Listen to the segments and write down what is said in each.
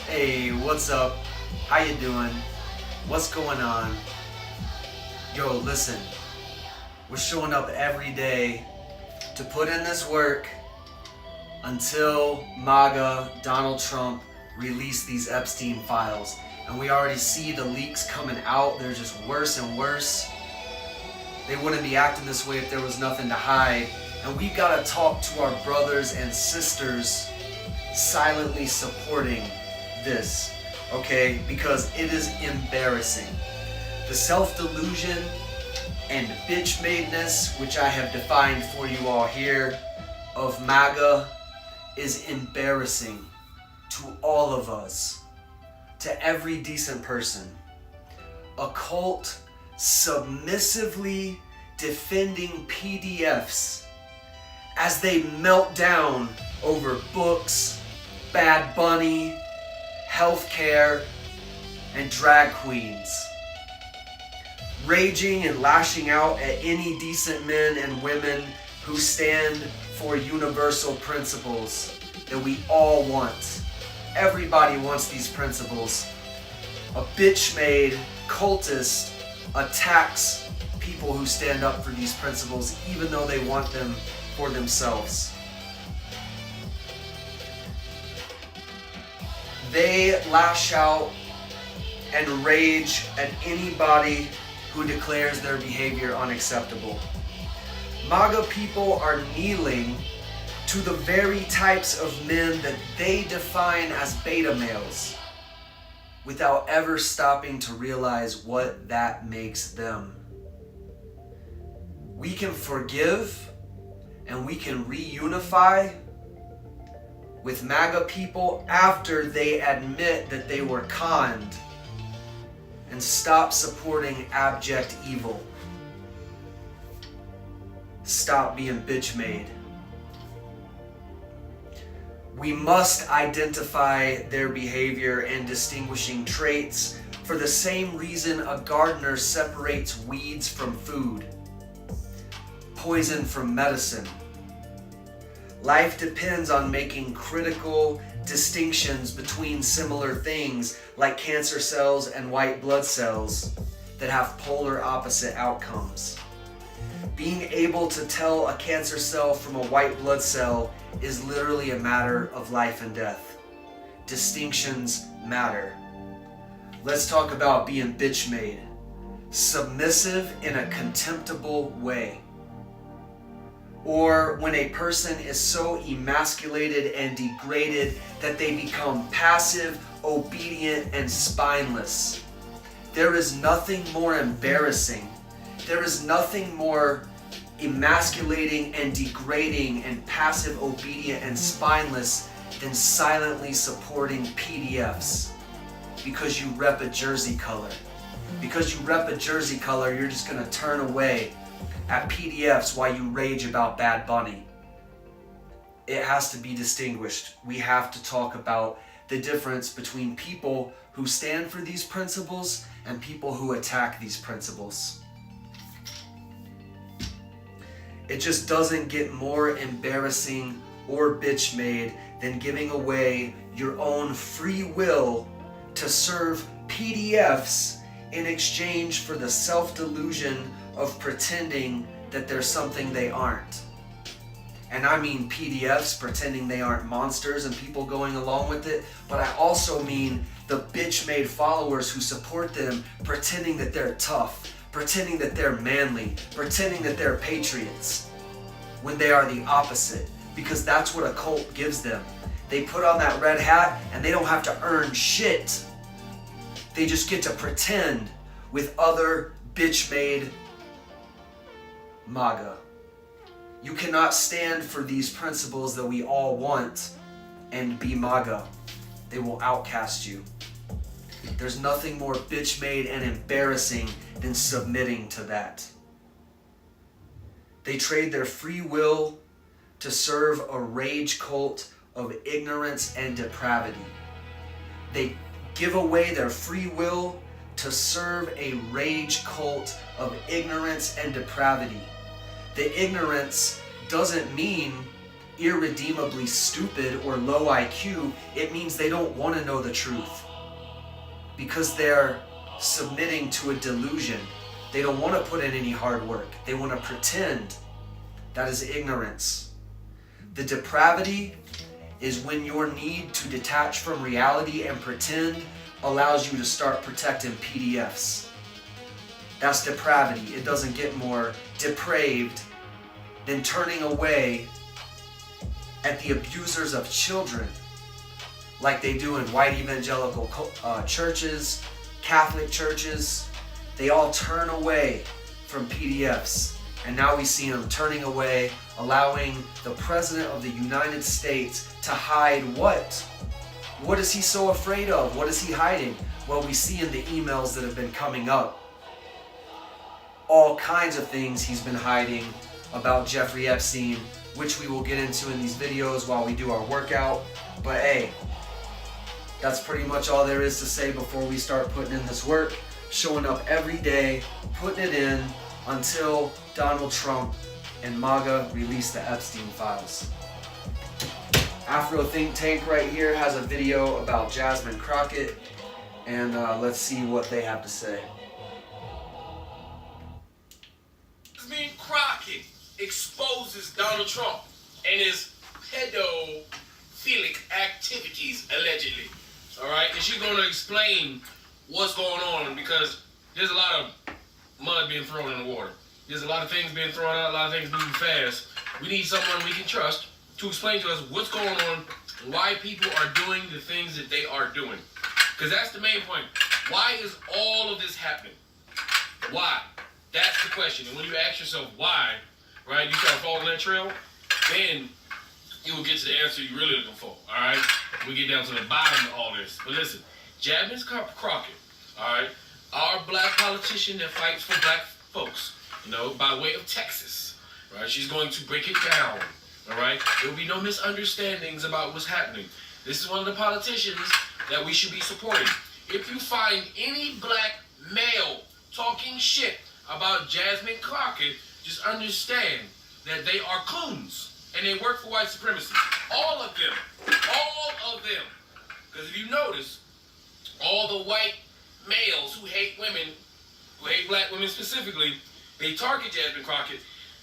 Hey, what's up? How you doing? What's going on? Yo, listen. We're showing up every day to put in this work until MAGA, Donald Trump, release these Epstein files. And we already see the leaks coming out. They're just worse and worse. They wouldn't be acting this way if there was nothing to hide. And we gotta talk to our brothers and sisters silently supporting this, okay? Because it is embarrassing. The self-delusion and bitchmadeness, which I have defined for you all here, of MAGA is embarrassing to all of us, to every decent person. A cult submissively defending PDFs as they melt down over books, Bad Bunny, healthcare, and drag queens. Raging and lashing out at any decent men and women who stand for universal principles that we all want. Everybody wants these principles. A Bytchmade cultist attacks people who stand up for these principles even though they want them for themselves. They lash out and rage at anybody who declares their behavior unacceptable. MAGA people are kneeling to the very types of men that they define as beta males without ever stopping to realize what that makes them. We can forgive and we can reunify with MAGA people after they admit that they were conned and stop supporting abject evil. Stop being bitch-made. We must identify their behavior and distinguishing traits for the same reason a gardener separates weeds from food, poison from medicine. Life depends on making critical distinctions between similar things like cancer cells and white blood cells that have polar opposite outcomes. Being able to tell a cancer cell from a white blood cell is literally a matter of life and death. Distinctions matter. Let's talk about being bitch-made. Submissive in a contemptible way. Or when a person is so emasculated and degraded that they become passive, obedient, and spineless. There is nothing more embarrassing. There is nothing more emasculating and degrading and passive, obedient, and spineless than silently supporting PDFs because you rep a jersey color. Because you rep a jersey color, you're just gonna turn away at PDFs while you rage about Bad Bunny. It has to be distinguished. We have to talk about the difference between people who stand for these principles and people who attack these principles. It just doesn't get more embarrassing or bitch-made than giving away your own free will to serve PDFs in exchange for the self-delusion of pretending that they're something they aren't. And I mean PDFs pretending they aren't monsters and people going along with it, but I also mean the bitch-made followers who support them pretending that they're tough, pretending that they're manly, pretending that they're patriots, when they are the opposite, because that's what a cult gives them. They put on that red hat and they don't have to earn shit. They just get to pretend with other bitch-made MAGA. You cannot stand for these principles that we all want and be MAGA. They will outcast you. There's nothing more bitch-made and embarrassing than submitting to that. They trade their free will to serve a rage cult of ignorance and depravity. They give away their free will to serve a rage cult of ignorance and depravity. The ignorance doesn't mean irredeemably stupid or low IQ, it means they don't want to know the truth. Because they're submitting to a delusion. They don't want to put in any hard work. They want to pretend. That is ignorance. The depravity is when your need to detach from reality and pretend allows you to start protecting PDFs. That's depravity. It doesn't get more depraved than turning away at the abusers of children like they do in white evangelical churches, Catholic churches. They all turn away from PDFs. And now we see them turning away, allowing the President of the United States to hide what? What is he so afraid of? What is he hiding? Well, we see in the emails that have been coming up all kinds of things he's been hiding about Jeffrey Epstein, which we will get into in these videos while we do our workout. But hey, that's pretty much all there is to say before we start putting in this work. Showing up every day, putting it in until Donald Trump and MAGA release the Epstein files. Afro Think Tank right here has a video about Jasmine Crockett, and let's see what they have to say. Jasmine Crockett exposes Donald Trump and his pedophilic activities, allegedly. All right, and she's going to explain what's going on, because there's a lot of mud being thrown in the water. There's a lot of things being thrown out, a lot of things moving fast. We need someone we can trust to explain to us what's going on, why people are doing the things that they are doing. Because that's the main point. Why is all of this happening? Why? That's the question. And when you ask yourself why, right, you start following that trail, then you will get to the answer you're really looking for, all right? We get down to the bottom of all this. But listen, Jasmine Crockett, all right, our black politician that fights for black folks, you know, by way of Texas, right? She's going to break it down, all right? There will be no misunderstandings about what's happening. This is one of the politicians that we should be supporting. If you find any black male talking shit about Jasmine Crockett, just understand that they are coons and they work for white supremacy. All of them. All of them. Because if you notice, all the white males who hate women, who hate black women specifically, they target Jasmine Crockett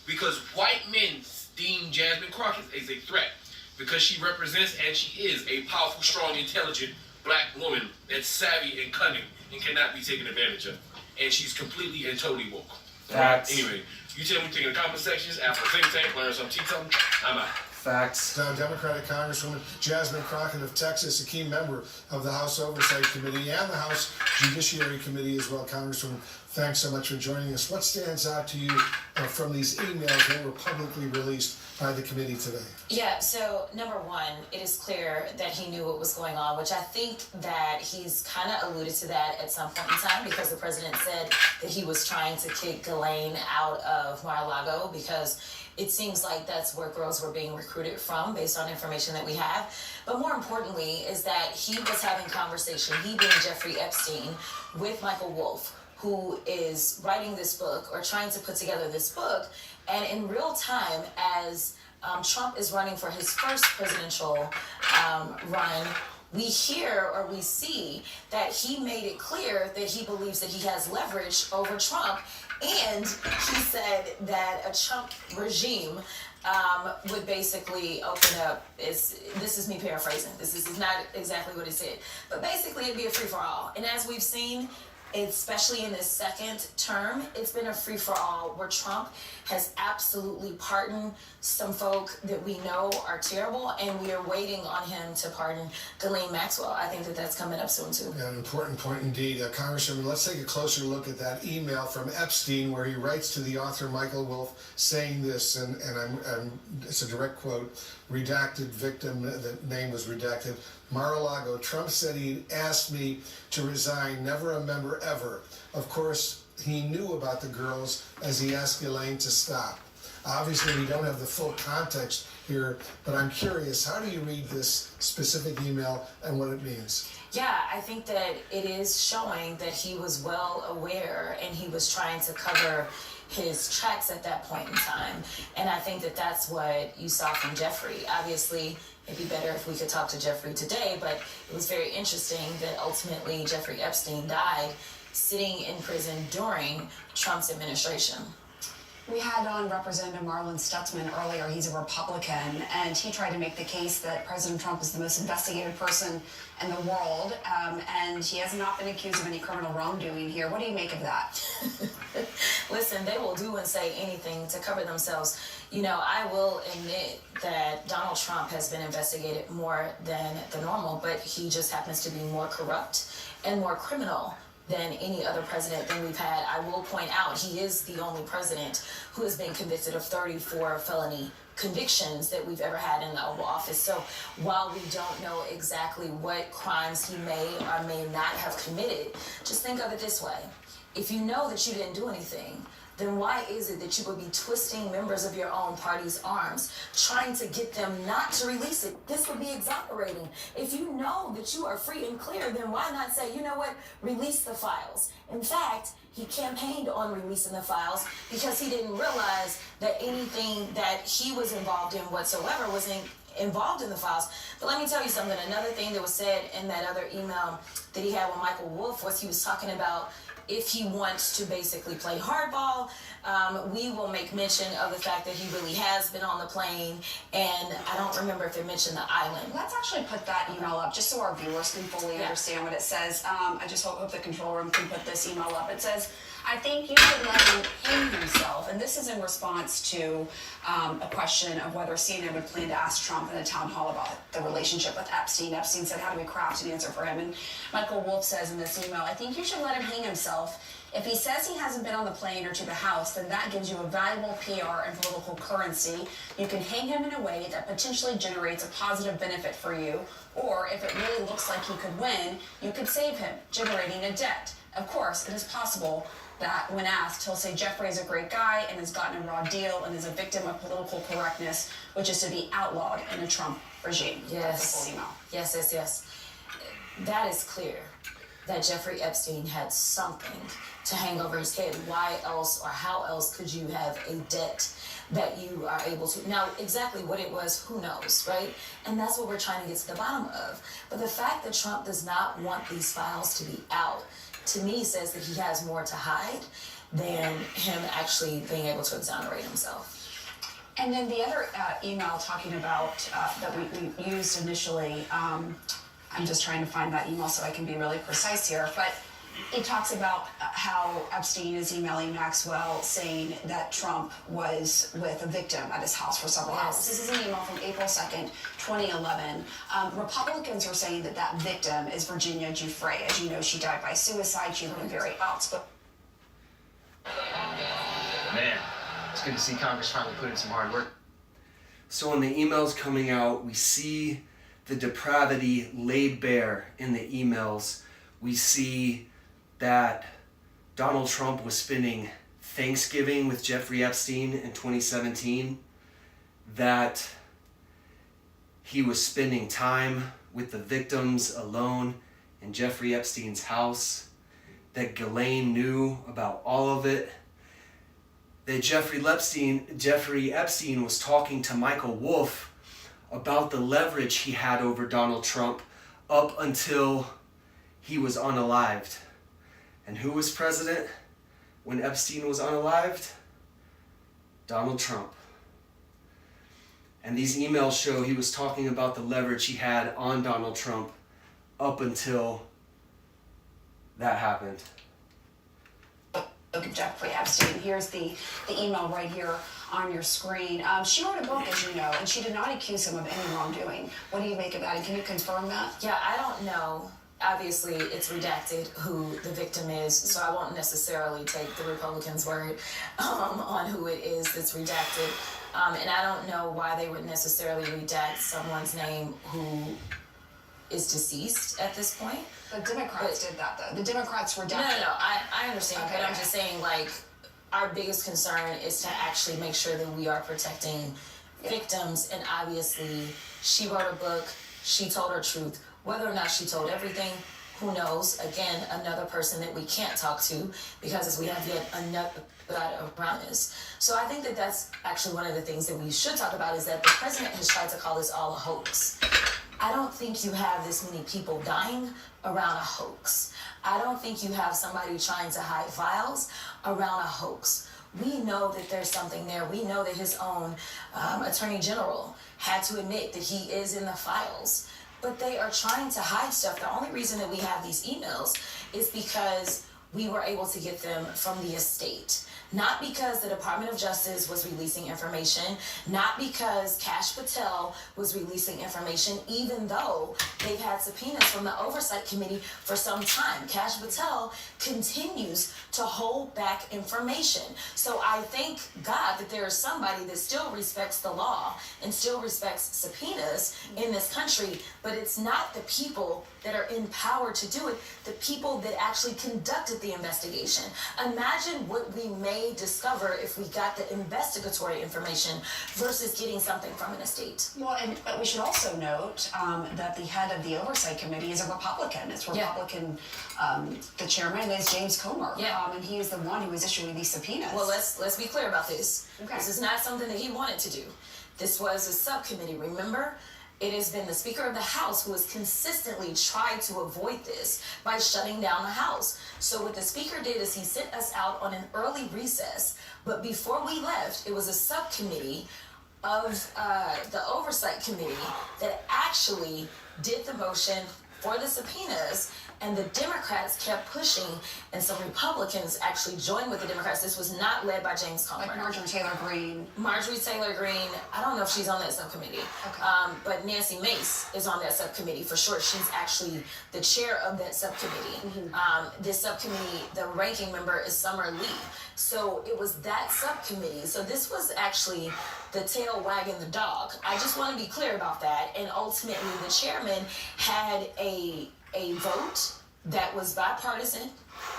because white men deem Jasmine Crockett as a threat, because she represents and she is a powerful, strong, intelligent black woman that's savvy and cunning and cannot be taken advantage of. And she's completely and totally woke. Right? Anyway, you tell me what you think in the comment sections. After Think Tank, learn something, teach something. I'm out. Facts. Democratic Congresswoman Jasmine Crockett of Texas, a key member of the House Oversight Committee and the House Judiciary Committee as well. Congresswoman, thanks so much for joining us. What stands out to you from these emails that were publicly released by the committee today? Yeah, so number one, it is clear that he knew what was going on, which I think that he's kind of alluded to that at some point in time, because the president said that he was trying to kick Ghislaine out of Mar-a-Lago because it seems like that's where girls were being recruited from based on information that we have. But more importantly is that he was having conversation, he being Jeffrey Epstein, with Michael Wolff, who is writing this book or trying to put together this book. And in real time, as Trump is running for his first presidential run, we hear or we see that he made it clear that he believes that he has leverage over Trump. And he said that a Trump regime would basically open up, this is me paraphrasing, this is not exactly what he said, but basically it'd be a free-for-all. And as we've seen, especially in this second term, it's been a free-for-all where Trump has absolutely pardoned some folk that we know are terrible, and we are waiting on him to pardon Ghislaine Maxwell. I think that that's coming up soon too. Yeah, an important point indeed. Congresswoman, let's take a closer look at that email from Epstein where he writes to the author Michael Wolff saying this, and it's a direct quote, redacted victim, the name was redacted. Mar-a-Lago, Trump said he asked me to resign, never a member ever. Of course, he knew about the girls as he asked Ghislaine to stop. Obviously, we don't have the full context here, but I'm curious, how do you read this specific email and what it means? Yeah, I think that it is showing that he was well aware and he was trying to cover his tracks at that point in time. And I think that that's what you saw from Jeffrey. Obviously, it'd be better if we could talk to Jeffrey today, but it was very interesting that ultimately Jeffrey Epstein died sitting in prison during Trump's administration. We had on Representative Marlon Stutzman earlier. He's a Republican, and he tried to make the case that President Trump is the most investigated person in the world, and he has not been accused of any criminal wrongdoing here. What do you make of that? Listen, they will do and say anything to cover themselves. You know, I will admit that Donald Trump has been investigated more than the normal, but he just happens to be more corrupt and more criminal than any other president than we've had. I will point out he is the only president who has been convicted of 34 felony convictions that we've ever had in the Oval Office. So while we don't know exactly what crimes he may or may not have committed, just think of it this way. If you know that you didn't do anything, then why is it that you would be twisting members of your own party's arms, trying to get them not to release it? This would be exonerating. If you know that you are free and clear, then why not say, you know what, release the files? In fact, he campaigned on releasing the files because he didn't realize that anything that he was involved in whatsoever was involved in the files. But let me tell you something. Another thing that was said in that other email that he had with Michael Wolff was he was talking about if he wants to basically play hardball, we will make mention of the fact that he really has been on the plane, and I don't remember if it mentioned the island. Let's actually put that email up just so our viewers can fully understand what it says. I just hope the control room can put this email up. It says, I think you should let him hang himself. And this is in response to a question of whether CNN would plan to ask Trump in a town hall about the relationship with Epstein. Epstein said, how do we craft an answer for him? And Michael Wolff says in this email, I think you should let him hang himself. If he says he hasn't been on the plane or to the House, then that gives you a valuable PR and political currency. You can hang him in a way that potentially generates a positive benefit for you. Or if it really looks like he could win, you could save him, generating a debt. Of course, it is possible that when asked, he'll say Jeffrey is a great guy and has gotten a raw deal and is a victim of political correctness, which is to be outlawed in a Trump regime. Yes. That's a full email. Yes. That is clear that Jeffrey Epstein had something to hang over his head. Why else or how else could you have a debt that you are able to? Now, exactly what it was, who knows, right? And that's what we're trying to get to the bottom of. But the fact that Trump does not want these files to be out, to me, says that he has more to hide than him actually being able to exonerate himself. And then the other email talking about that we used initially, I'm just trying to find that email so I can be really precise here, but it talks about how Epstein is emailing Maxwell saying that Trump was with a victim at his house for several hours. This is an email from April 2nd, 2011. Republicans are saying that that victim is Virginia Giuffre. As you know, she died by suicide. She's been very outspoken. Man, it's good to see Congress finally put in some hard work. So in the emails coming out, we see the depravity laid bare in the emails. We see that Donald Trump was spending Thanksgiving with Jeffrey Epstein in 2017, that he was spending time with the victims alone in Jeffrey Epstein's house, that Ghislaine knew about all of it, that Jeffrey Epstein was talking to Michael Wolff about the leverage he had over Donald Trump up until he was unalived. And who was president when Epstein was unalived? Donald Trump. And these emails show he was talking about the leverage he had on Donald Trump up until that happened. Look at Jeffrey Epstein. Here's the email right here on your screen. She wrote a book, as you know, and she did not accuse him of any wrongdoing. What do you make of that? And can you confirm that? Yeah, I don't know. Obviously, it's redacted who the victim is, so I won't necessarily take the Republicans' word on who it is that's redacted. And I don't know why they would necessarily redact someone's name who is deceased at this point. The Democrats did that, though. The Democrats redacted. No, I understand, okay. But I'm just saying, like, our biggest concern is to actually make sure that we are protecting victims, and obviously she wrote a book, she told her truth. Whether or not she told everything, who knows? Again, another person that we can't talk to because we have yet another side around this. So I think that that's actually one of the things that we should talk about, is that the president has tried to call this all a hoax. I don't think you have this many people dying around a hoax. I don't think you have somebody trying to hide files around a hoax. We know that there's something there. We know that his own attorney general had to admit that he is in the files. But they are trying to hide stuff. The only reason that we have these emails is because we were able to get them from the estate. Not because the Department of Justice was releasing information, not because Kash Patel was releasing information, even though they've had subpoenas from the Oversight Committee for some time. Kash Patel continues to hold back information. So I thank God that there is somebody that still respects the law and still respects subpoenas in this country, but it's not the people that are in power to do it, the people that actually conducted the investigation. Imagine what we may discover if we got the investigatory information versus getting something from an estate. Well, but we should also note that the head of the Oversight Committee is a Republican. It's Republican, the chairman is James Comer. And he is the one who is issuing these subpoenas. Well, let's be clear about this. Okay. This is not something that he wanted to do. This was a subcommittee, remember? It has been the Speaker of the House who has consistently tried to avoid this by shutting down the House. So what the Speaker did is he sent us out on an early recess, but before we left, it was a subcommittee of the Oversight Committee that actually did the motion for the subpoenas, and the Democrats kept pushing, and some Republicans actually joined with the Democrats. This was not led by James Comer. Like Marjorie Taylor Greene. Marjorie Taylor Greene, I don't know if she's on that subcommittee, but Nancy Mace is on that subcommittee for sure. She's actually the chair of that subcommittee. This subcommittee, the ranking member is Summer Lee. So it was that subcommittee. So this was actually the tail wagging the dog. I just want to be clear about that. And ultimately, the chairman had a vote that was bipartisan,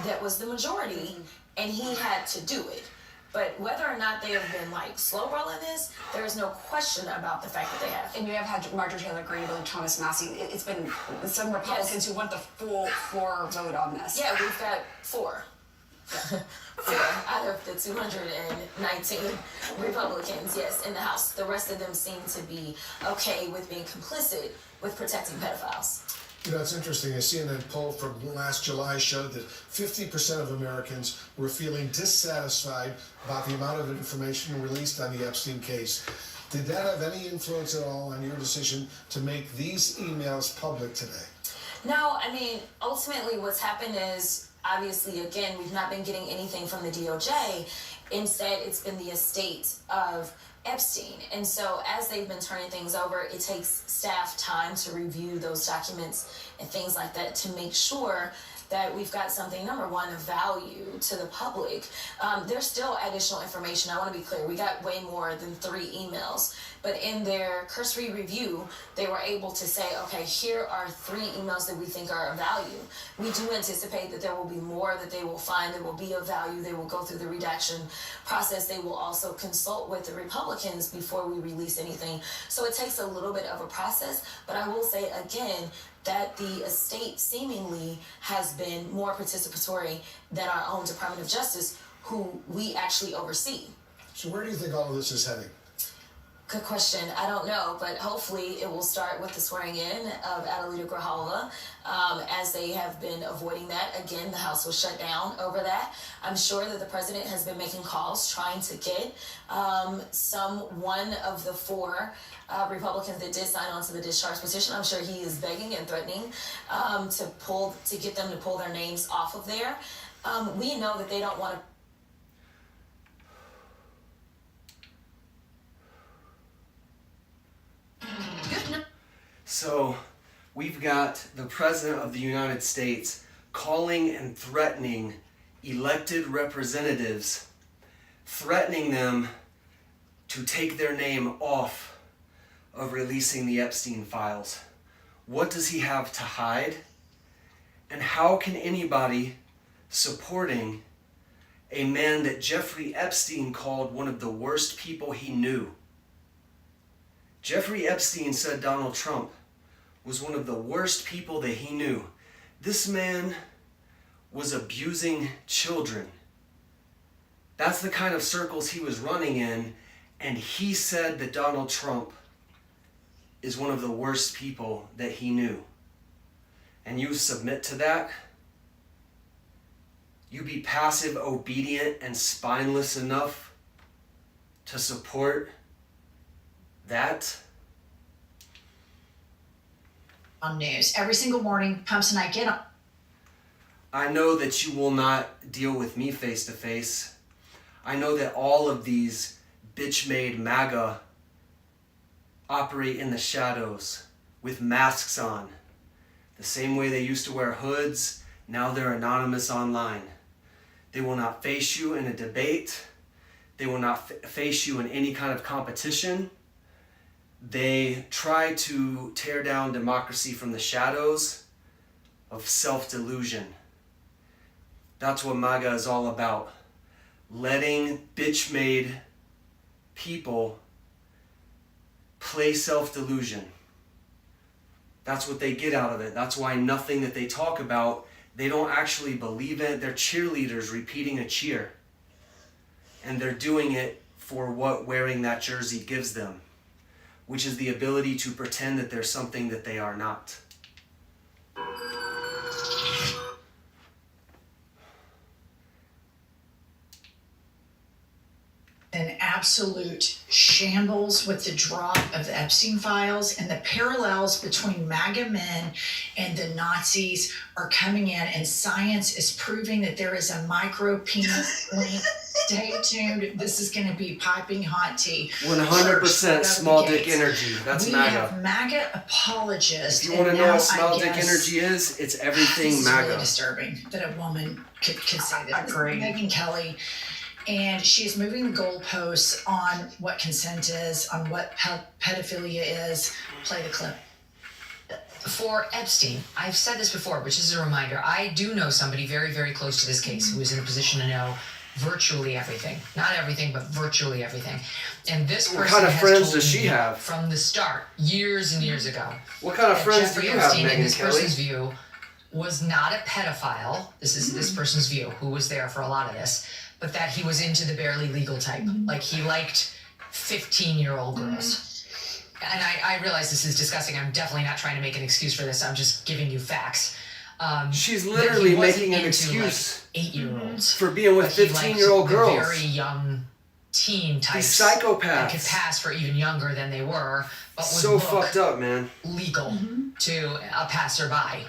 that was the majority, and he had to do it. But whether or not they have been like slow rolling this, there is no question about the fact that they have. And you have had Marjorie Taylor Greene, Thomas Massie. It's been some Republicans who want the full floor vote on this. Yeah, we've got four. 4 out of the 219 Republicans, yes, in the House. The rest of them seem to be okay with being complicit with protecting pedophiles. You know, it's interesting. A CNN poll from last July showed that 50% of Americans were feeling dissatisfied about the amount of information released on the Epstein case. Did that have any influence at all on your decision to make these emails public today? No, I mean, ultimately what's happened is, obviously, again, we've not been getting anything from the DOJ. Instead, it's been the estate of Epstein. And so as they've been turning things over, it takes staff time to review those documents and things like that to make sure that we've got something, number one, of value to the public. There's still additional information. I want to be clear. We got way more than 3 emails. But in their cursory review, they were able to say, okay, here are 3 emails that we think are of value. We do anticipate that there will be more that they will find that will be of value. They will go through the redaction process. They will also consult with the Republicans before we release anything. So it takes a little bit of a process. But I will say again, that the estate seemingly has been more participatory than our own Department of Justice, who we actually oversee. So where do you think all of this is heading? Good question. I don't know, but hopefully it will start with the swearing in of Adelita Grijalva, as they have been avoiding that. Again, the House was shut down over that. I'm sure that the president has been making calls trying to get one of the 4 Republicans that did sign on to the discharge petition. I'm sure he is begging and threatening to get them to pull their names off of there. We know that they don't want to. So we've got the President of the United States calling and threatening elected representatives, threatening them to take their name off of releasing the Epstein files. What does he have to hide? And how can anybody supporting a man that Jeffrey Epstein called one of the worst people he knew Jeffrey Epstein said Donald Trump was one of the worst people that he knew. This man was abusing children. That's the kind of circles he was running in, and he said that Donald Trump is one of the worst people that he knew. And you submit to that? You be passive, obedient, and spineless enough to support that? On news every single morning, Pumps and I get on. I know that you will not deal with me face to face. I know that all of these Bytchmade MAGA operate in the shadows with masks on. The same way they used to wear hoods, now they're anonymous online. They will not face you in a debate. They will not face you in any kind of competition. They try to tear down democracy from the shadows of self-delusion. That's what MAGA is all about. Letting bitch-made people play self-delusion. That's what they get out of it. That's why nothing that they talk about, they don't actually believe it. They're cheerleaders repeating a cheer. And they're doing it for what wearing that jersey gives them, which is the ability to pretend that they're something that they are not. An absolute shambles with the drop of the Epstein files, and the parallels between MAGA men and the Nazis are coming in, and science is proving that there is a micro penis link. Stay tuned. This is going to be piping hot tea. 100% small dick energy. That's we MAGA. have MAGA apologists. If you want to know what small dick energy is, it's everything this MAGA. is really disturbing that a woman could say that. Agreed. Megyn Kelly. And she's moving the goalposts on what consent is, on what pedophilia is. Play the clip. For Epstein, I've said this before, which is a reminder, I do know somebody very, very close to this case who is in a position to know virtually everything. Not everything, but virtually everything. And this person What kind of has friends told does she me have? from the start, years and years ago. What kind of that friends do Jeffrey you have, Epstein, in Megyn this Kelly? person's view, was not a pedophile. This is this person's view, who was there for a lot of this, but that he was into the barely legal type. Like he liked 15-year-old girls. And I realize this is disgusting. I'm definitely not trying to make an excuse for this. I'm just giving you facts. She's that he literally wasn't making an into, excuse like, 8-year-olds. for being with But he liked 15-year-old the girls. very young teen types. These psychopaths. That could pass for even younger than they were, but would So look fucked up, man. legal to a passerby.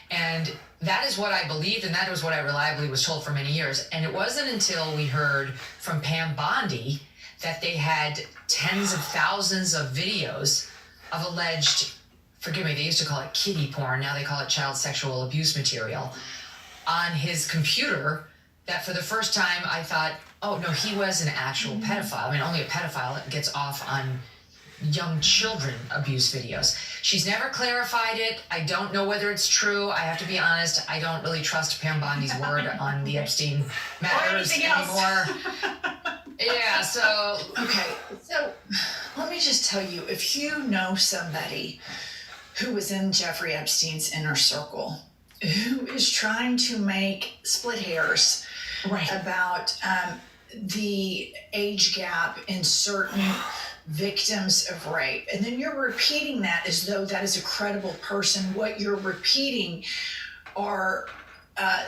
And that is what I believed, and that was what I reliably was told for many years. And it wasn't until we heard from Pam Bondi that they had tens of thousands of videos of alleged, forgive me, they used to call it kiddie porn, now they call it child sexual abuse material, on his computer, that for the first time I thought, oh no, he was an actual pedophile. I mean, only a pedophile gets off on young children abuse videos. She's never clarified it. I don't know whether it's true. I have to be honest, I don't really trust Pam Bondi's word on the Epstein matters anymore. Yeah, so Okay, so let me just tell you, if you know somebody who was in Jeffrey Epstein's inner circle, who is trying to make split hairs about the age gap in certain victims of rape, and then you're repeating that as though that is a credible person, what you're repeating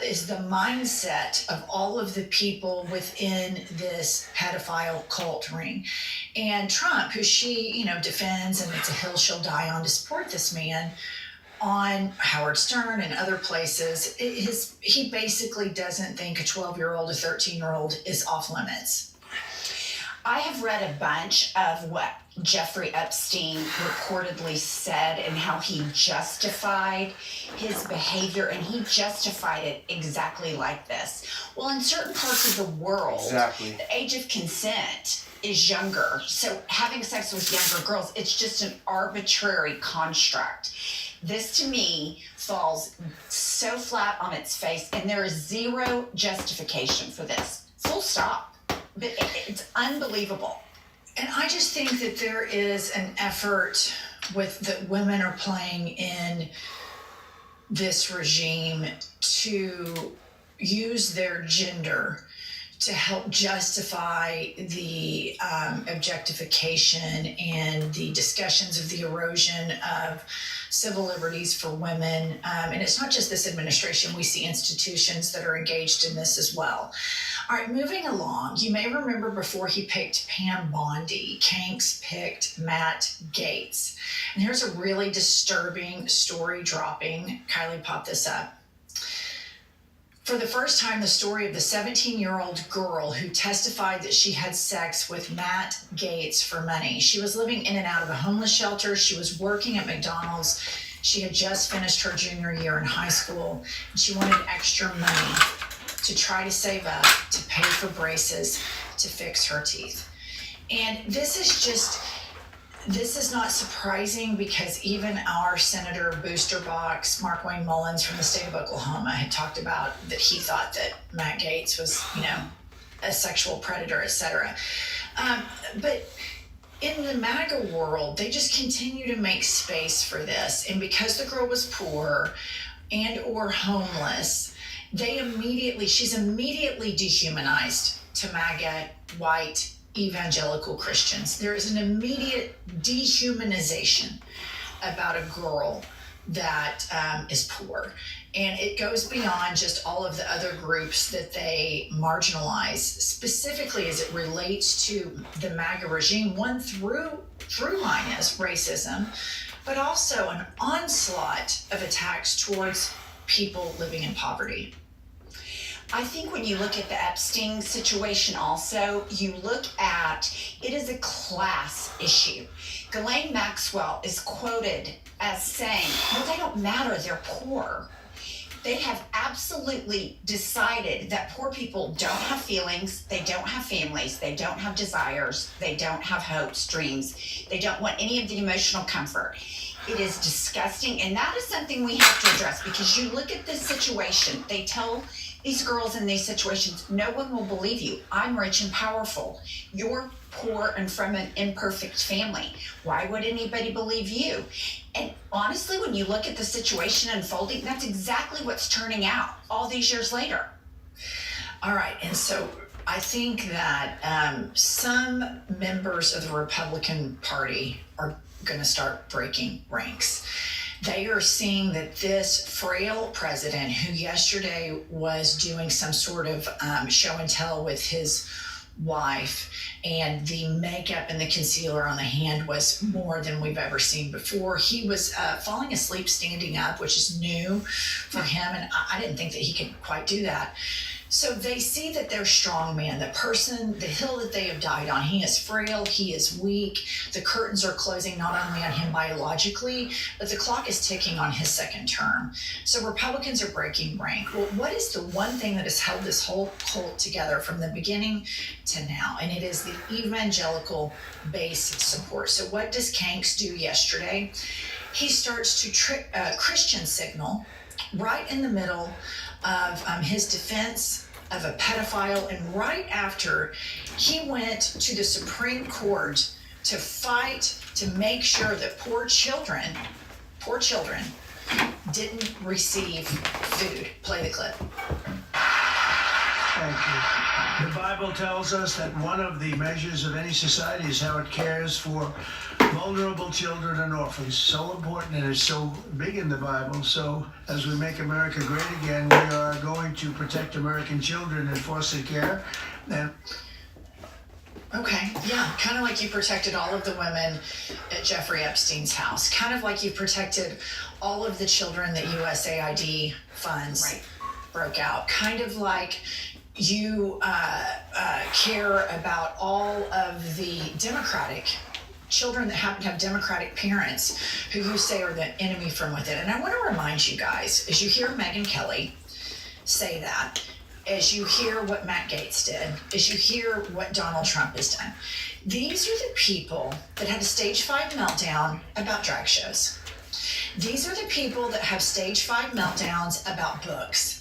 is the mindset of all of the people within this pedophile cult ring. And Trump, who she, defends, and it's a hill she'll die on to support this man, on Howard Stern and other places, he basically doesn't think a 12-year-old, a 13-year-old is off limits. I have read a bunch of what Jeffrey Epstein reportedly said and how he justified his behavior, and he justified it exactly like this. Well, in certain parts of the world, Exactly. the age of consent is younger. So having sex with younger girls, it's just an arbitrary construct. This to me falls so flat on its face, and there is zero justification for this. Full stop. But it's unbelievable. And I just think that there is an effort that women are playing in this regime to use their gender to help justify the objectification and the discussions of the erosion of civil liberties for women. And it's not just this administration, we see institutions that are engaged in this as well. All right, moving along, you may remember before he picked Pam Bondi, Kanks picked Matt Gaetz. And here's a really disturbing story dropping. Kylie, pop this up. For the first time, the story of the 17-year-old girl who testified that she had sex with Matt Gaetz for money. She was living in and out of a homeless shelter. She was working at McDonald's. She had just finished her junior year in high school, and she wanted extra money to try to save up to pay for braces to fix her teeth. And this is not surprising because even our Senator Booster Box, Mark Wayne Mullins from the state of Oklahoma, had talked about that he thought that Matt Gaetz was, a sexual predator, etc. But in the MAGA world, they just continue to make space for this. And because the girl was poor and or homeless, she's immediately dehumanized to MAGA white evangelical Christians. There is an immediate dehumanization about a girl that is poor. And it goes beyond just all of the other groups that they marginalize, specifically as it relates to the MAGA regime. One through line is racism, but also an onslaught of attacks towards people living in poverty. I think when you look at the Epstein situation also, you look at it as a class issue. Ghislaine Maxwell is quoted as saying, well, they don't matter, they're poor. They have absolutely decided that poor people don't have feelings, they don't have families, they don't have desires, they don't have hopes, dreams, they don't want any of the emotional comfort. It is disgusting, and that is something we have to address because you look at this situation, they tell these girls in these situations, no one will believe you. I'm rich and powerful. You're poor and from an imperfect family. Why would anybody believe you? And honestly, when you look at the situation unfolding, that's exactly what's turning out all these years later. All right, and so I think that some members of the Republican Party are going to start breaking ranks. They are seeing that this frail president, who yesterday was doing some sort of show and tell with his wife, and the makeup and the concealer on the hand was more than we've ever seen before. He was falling asleep standing up, which is new for him, and I didn't think that he could quite do that. So they see that they're strong man, the hill that they have died on. He is frail, he is weak. The curtains are closing not only on him biologically, but the clock is ticking on his second term. So Republicans are breaking rank. Well, what is the one thing that has held this whole cult together from the beginning to now? And it is the evangelical base support. So what does Kanks do yesterday? He starts to Christian signal right in the middle of his defense of a pedophile, and right after he went to the Supreme Court to fight to make sure that poor children didn't receive food. Play the clip. Thank you. The Bible tells us that one of the measures of any society is how it cares for vulnerable children and orphans. So important, and it's so big in the Bible. So as we make America great again, we are going to protect American children in foster care. And okay, yeah, kind of like you protected all of the women at Jeffrey Epstein's house, kind of like you protected all of the children that USAID funds broke out, kind of like you care about all of the Democratic children that happen to have Democratic parents who you say are the enemy from within. And I want to remind you guys, as you hear Megyn Kelly say that, as you hear what Matt Gaetz did, as you hear what Donald Trump has done, these are the people that had a stage 5 meltdown about drag shows. These are the people that have stage 5 meltdowns about books.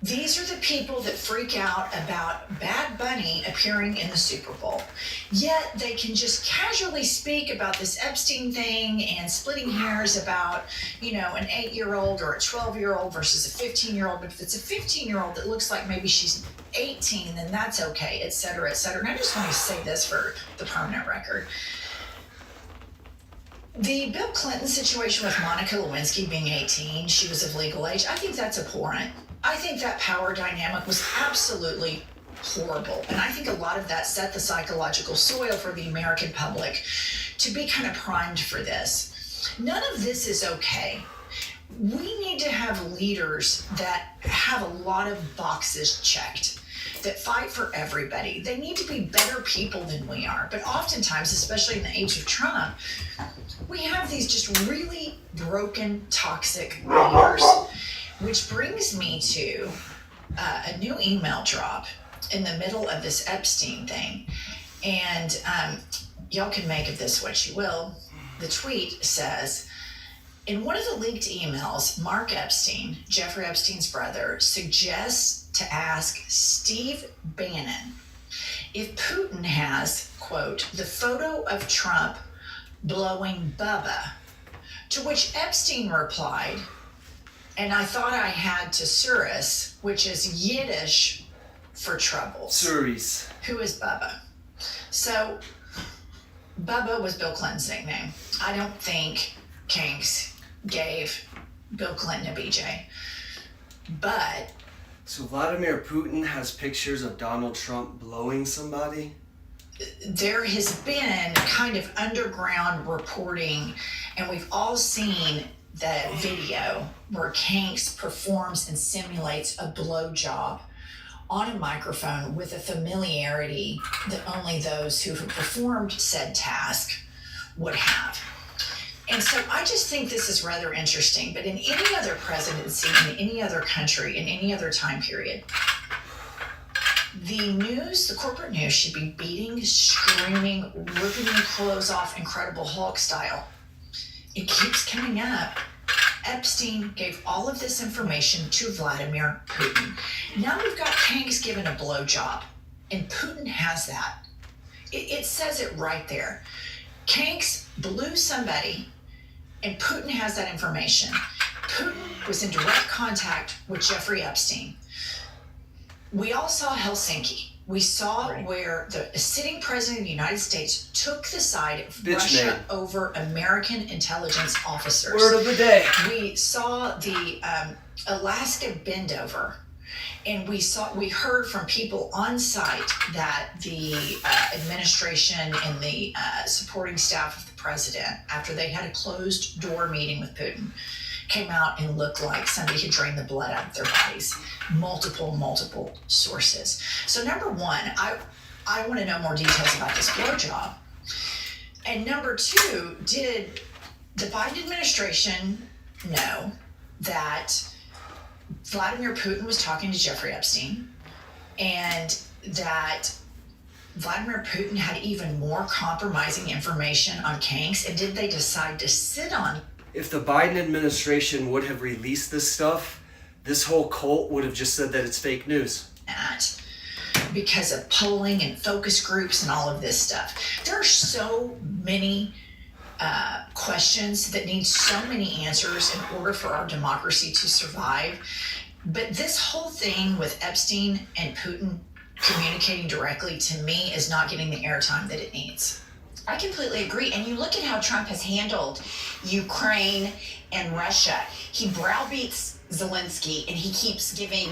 These are the people that freak out about Bad Bunny appearing in the Super Bowl. Yet they can just casually speak about this Epstein thing and splitting hairs about, an 8-year-old or a 12-year-old versus a 15-year-old. But if it's a 15-year-old that looks like maybe she's 18, then that's okay, et cetera, et cetera. And I just want to say this for the permanent record. The Bill Clinton situation with Monica Lewinsky being 18, she was of legal age, I think that's abhorrent. I think that power dynamic was absolutely horrible. And I think a lot of that set the psychological soil for the American public to be kind of primed for this. None of this is okay. We need to have leaders that have a lot of boxes checked, that fight for everybody. They need to be better people than we are. But oftentimes, especially in the age of Trump, we have these just really broken, toxic leaders. Which brings me to a new email drop in the middle of this Epstein thing. And y'all can make of this what you will. The tweet says, in one of the leaked emails, Mark Epstein, Jeffrey Epstein's brother, suggests to ask Steve Bannon if Putin has, quote, the photo of Trump blowing Bubba, to which Epstein replied, and I thought I had Thesaurus, which is Yiddish for troubles. Suris. Who is Bubba? So, Bubba was Bill Clinton's nickname. I don't think Kinks gave Bill Clinton a BJ. But... So Vladimir Putin has pictures of Donald Trump blowing somebody? There has been kind of underground reporting, and we've all seen the video where Kinks performs and simulates a blowjob on a microphone with a familiarity that only those who have performed said task would have. And so I just think this is rather interesting. But in any other presidency, in any other country, in any other time period, the news, the corporate news, should be beating, screaming, ripping the clothes off Incredible Hulk style. It keeps coming up. Epstein gave all of this information to Vladimir Putin. Now we've got Kinks given a blowjob, and Putin has that. It says it right there. Kinks blew somebody, and Putin has that information. Putin was in direct contact with Jeffrey Epstein. We all saw Helsinki. We saw where the sitting president of the United States took the side of Russia over American intelligence officers. Word of the day. We saw the Alaska bend over, and we heard from people on site that the administration and the supporting staff of the president, after they had a closed door meeting with Putin, came out and looked like somebody had drained the blood out of their bodies. Multiple sources. So number one, I want to know more details about this blowjob. And number two, did the Biden administration know that Vladimir Putin was talking to Jeffrey Epstein, and that Vladimir Putin had even more compromising information on Kinks? And did they decide to sit on? If the Biden administration would have released this stuff, this whole cult would have just said that it's fake news. That because of polling and focus groups and all of this stuff. There are so many questions that need so many answers in order for our democracy to survive. But this whole thing with Epstein and Putin communicating directly, to me, is not getting the airtime that it needs. I completely agree. And you look at how Trump has handled Ukraine and Russia. He browbeats Zelensky, and he keeps giving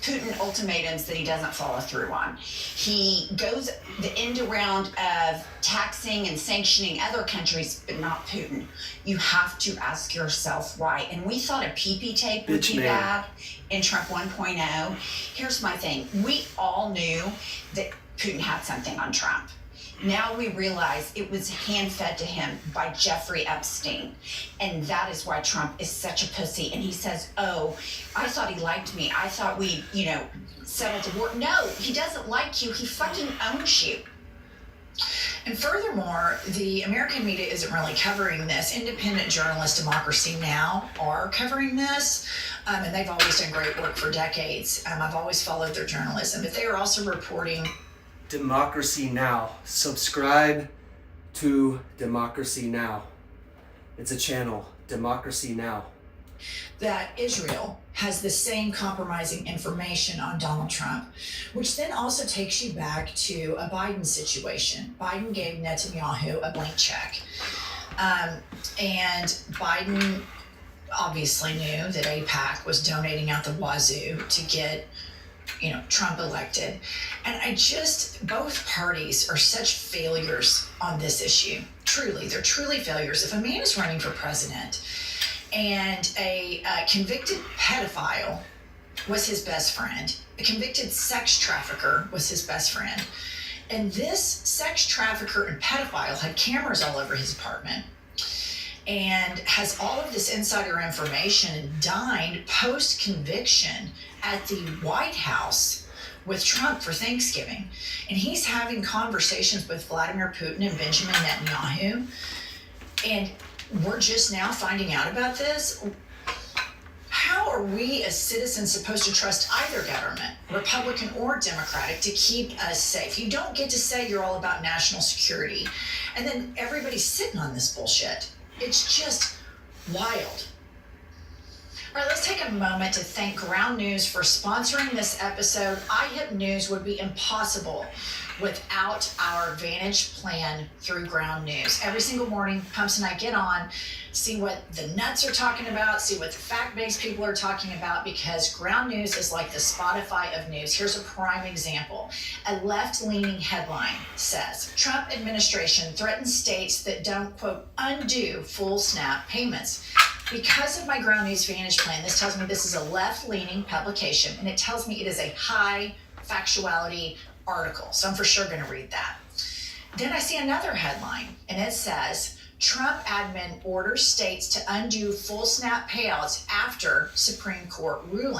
Putin ultimatums that he doesn't follow through on. He goes the end around of taxing and sanctioning other countries, but not Putin. You have to ask yourself why. And we thought a pee-pee tape would be bad in Trump 1.0. Here's my thing. We all knew that Putin had something on Trump. Now we realize it was hand-fed to him by Jeffrey Epstein. And that is why Trump is such a pussy. And he says, oh, I thought he liked me. I thought we, settled the war. No, he doesn't like you. He fucking owns you. And furthermore, the American media isn't really covering this. Independent journalists, Democracy Now! Are covering this, and they've always done great work for decades. I've always followed their journalism, but they are also reporting. Democracy Now! Subscribe to Democracy Now! It's a channel, Democracy Now! That Israel has the same compromising information on Donald Trump, which then also takes you back to a Biden situation. Biden gave Netanyahu a blank check. And Biden obviously knew that AIPAC was donating out the wazoo to get, Trump elected. And both parties are such failures on this issue. Truly, they're truly failures. If a man is running for president and a convicted pedophile was his best friend, a convicted sex trafficker was his best friend, and this sex trafficker and pedophile had cameras all over his apartment and has all of this insider information and dined post-conviction at the White House with Trump for Thanksgiving. And he's having conversations with Vladimir Putin and Benjamin Netanyahu. And we're just now finding out about this. How are we as citizens supposed to trust either government, Republican or Democratic, to keep us safe? You don't get to say you're all about national security, and then everybody's sitting on this bullshit. It's just wild. All right, let's take a moment to thank Ground News for sponsoring this episode. iHip News would be impossible without our Vantage plan through Ground News. Every single morning, Pumps and I get on, see what the nuts are talking about, see what the fact-based people are talking about, because Ground News is like the Spotify of news. Here's a prime example. A left-leaning headline says, Trump administration threatens states that don't, quote, undo full SNAP payments. Because of my Ground News Vantage plan, this tells me this is a left-leaning publication, and it tells me it is a high factuality article. So I'm for sure going to read that. Then I see another headline, and it says, Trump admin orders states to undo full SNAP payouts after Supreme Court ruling.